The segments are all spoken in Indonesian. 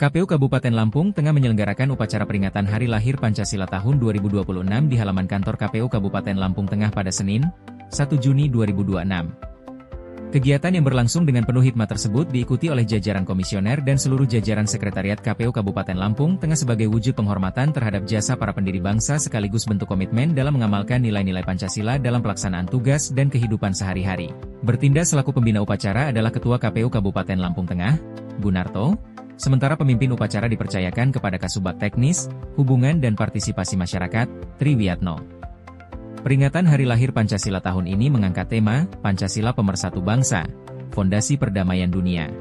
KPU Kabupaten Lampung Tengah menyelenggarakan upacara peringatan Hari Lahir Pancasila tahun 2026 di halaman kantor KPU Kabupaten Lampung Tengah pada Senin, 1 Juni 2026. Kegiatan yang berlangsung dengan penuh hikmat tersebut diikuti oleh jajaran komisioner dan seluruh jajaran sekretariat KPU Kabupaten Lampung Tengah sebagai wujud penghormatan terhadap jasa para pendiri bangsa sekaligus bentuk komitmen dalam mengamalkan nilai-nilai Pancasila dalam pelaksanaan tugas dan kehidupan sehari-hari. Bertindak selaku pembina upacara adalah Ketua KPU Kabupaten Lampung Tengah, Gunarto. Sementara pemimpin upacara dipercayakan kepada Kasubag Teknis, Hubungan dan Partisipasi Masyarakat, Tri Wiyatno. Peringatan Hari Lahir Pancasila tahun ini mengangkat tema, Pancasila Pemersatu Bangsa, Fondasi Perdamaian Dunia.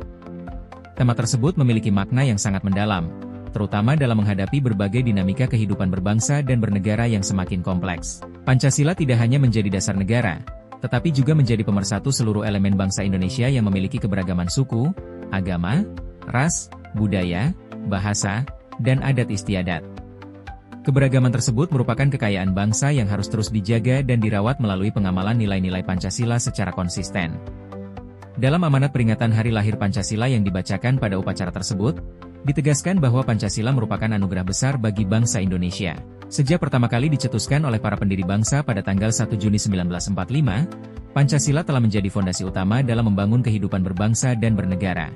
Tema tersebut memiliki makna yang sangat mendalam, terutama dalam menghadapi berbagai dinamika kehidupan berbangsa dan bernegara yang semakin kompleks. Pancasila tidak hanya menjadi dasar negara, tetapi juga menjadi pemersatu seluruh elemen bangsa Indonesia yang memiliki keberagaman suku, agama, ras, budaya, bahasa, dan adat istiadat. Keberagaman tersebut merupakan kekayaan bangsa yang harus terus dijaga dan dirawat melalui pengamalan nilai-nilai Pancasila secara konsisten. Dalam amanat peringatan Hari Lahir Pancasila yang dibacakan pada upacara tersebut, ditegaskan bahwa Pancasila merupakan anugerah besar bagi bangsa Indonesia. Sejak pertama kali dicetuskan oleh para pendiri bangsa pada tanggal 1 Juni 1945, Pancasila telah menjadi fondasi utama dalam membangun kehidupan berbangsa dan bernegara.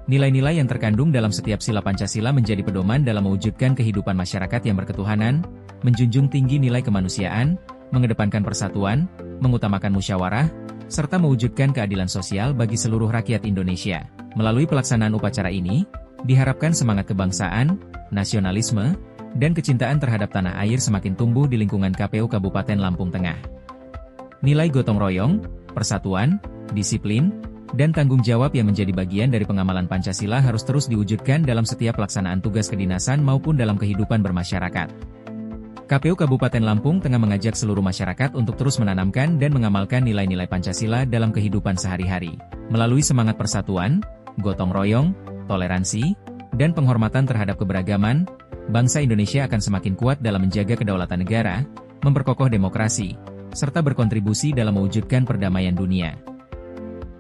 Nilai-nilai yang terkandung dalam setiap sila Pancasila menjadi pedoman dalam mewujudkan kehidupan masyarakat yang berketuhanan, menjunjung tinggi nilai kemanusiaan, mengedepankan persatuan, mengutamakan musyawarah, serta mewujudkan keadilan sosial bagi seluruh rakyat Indonesia. Melalui pelaksanaan upacara ini, diharapkan semangat kebangsaan, nasionalisme, dan kecintaan terhadap tanah air semakin tumbuh di lingkungan KPU Kabupaten Lampung Tengah. Nilai gotong royong, persatuan, disiplin, dan tanggung jawab yang menjadi bagian dari pengamalan Pancasila harus terus diwujudkan dalam setiap pelaksanaan tugas kedinasan maupun dalam kehidupan bermasyarakat. KPU Kabupaten Lampung Tengah mengajak seluruh masyarakat untuk terus menanamkan dan mengamalkan nilai-nilai Pancasila dalam kehidupan sehari-hari. Melalui semangat persatuan, gotong royong, toleransi, dan penghormatan terhadap keberagaman, bangsa Indonesia akan semakin kuat dalam menjaga kedaulatan negara, memperkokoh demokrasi, serta berkontribusi dalam mewujudkan perdamaian dunia.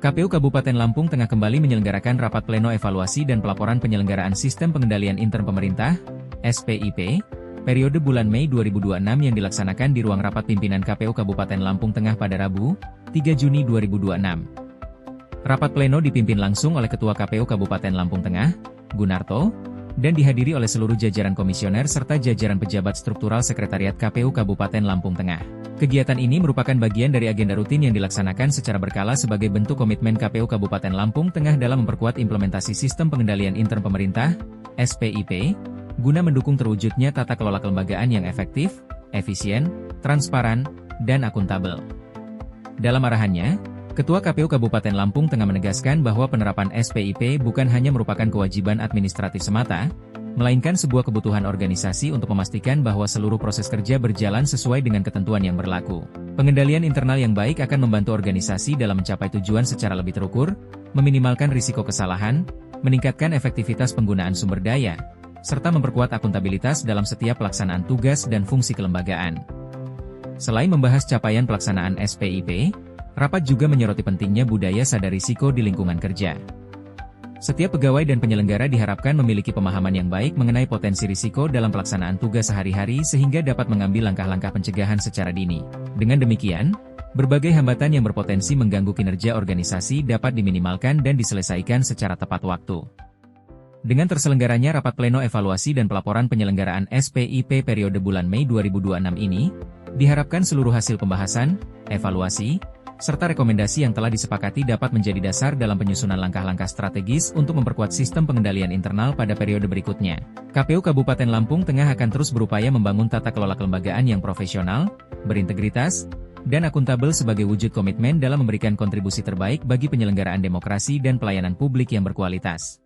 KPU Kabupaten Lampung Tengah kembali menyelenggarakan rapat pleno evaluasi dan pelaporan penyelenggaraan Sistem Pengendalian Intern Pemerintah, SPIP, periode bulan Mei 2026 yang dilaksanakan di ruang rapat pimpinan KPU Kabupaten Lampung Tengah pada Rabu, 3 Juni 2026. Rapat pleno dipimpin langsung oleh Ketua KPU Kabupaten Lampung Tengah, Gunarto, dan dihadiri oleh seluruh jajaran komisioner serta jajaran pejabat struktural Sekretariat KPU Kabupaten Lampung Tengah. Kegiatan ini merupakan bagian dari agenda rutin yang dilaksanakan secara berkala sebagai bentuk komitmen KPU Kabupaten Lampung Tengah dalam memperkuat implementasi Sistem Pengendalian Intern Pemerintah, SPIP, guna mendukung terwujudnya tata kelola kelembagaan yang efektif, efisien, transparan, dan akuntabel. Dalam arahannya, Ketua KPU Kabupaten Lampung Tengah menegaskan bahwa penerapan SPIP bukan hanya merupakan kewajiban administratif semata, melainkan sebuah kebutuhan organisasi untuk memastikan bahwa seluruh proses kerja berjalan sesuai dengan ketentuan yang berlaku. Pengendalian internal yang baik akan membantu organisasi dalam mencapai tujuan secara lebih terukur, meminimalkan risiko kesalahan, meningkatkan efektivitas penggunaan sumber daya, serta memperkuat akuntabilitas dalam setiap pelaksanaan tugas dan fungsi kelembagaan. Selain membahas capaian pelaksanaan SPIP, rapat juga menyoroti pentingnya budaya sadar risiko di lingkungan kerja. Setiap pegawai dan penyelenggara diharapkan memiliki pemahaman yang baik mengenai potensi risiko dalam pelaksanaan tugas sehari-hari sehingga dapat mengambil langkah-langkah pencegahan secara dini. Dengan demikian, berbagai hambatan yang berpotensi mengganggu kinerja organisasi dapat diminimalkan dan diselesaikan secara tepat waktu. Dengan terselenggaranya rapat pleno evaluasi dan pelaporan penyelenggaraan SPIP periode bulan Mei 2026 ini, diharapkan seluruh hasil pembahasan, evaluasi, serta rekomendasi yang telah disepakati dapat menjadi dasar dalam penyusunan langkah-langkah strategis untuk memperkuat sistem pengendalian internal pada periode berikutnya. KPU Kabupaten Lampung Tengah akan terus berupaya membangun tata kelola kelembagaan yang profesional, berintegritas, dan akuntabel sebagai wujud komitmen dalam memberikan kontribusi terbaik bagi penyelenggaraan demokrasi dan pelayanan publik yang berkualitas.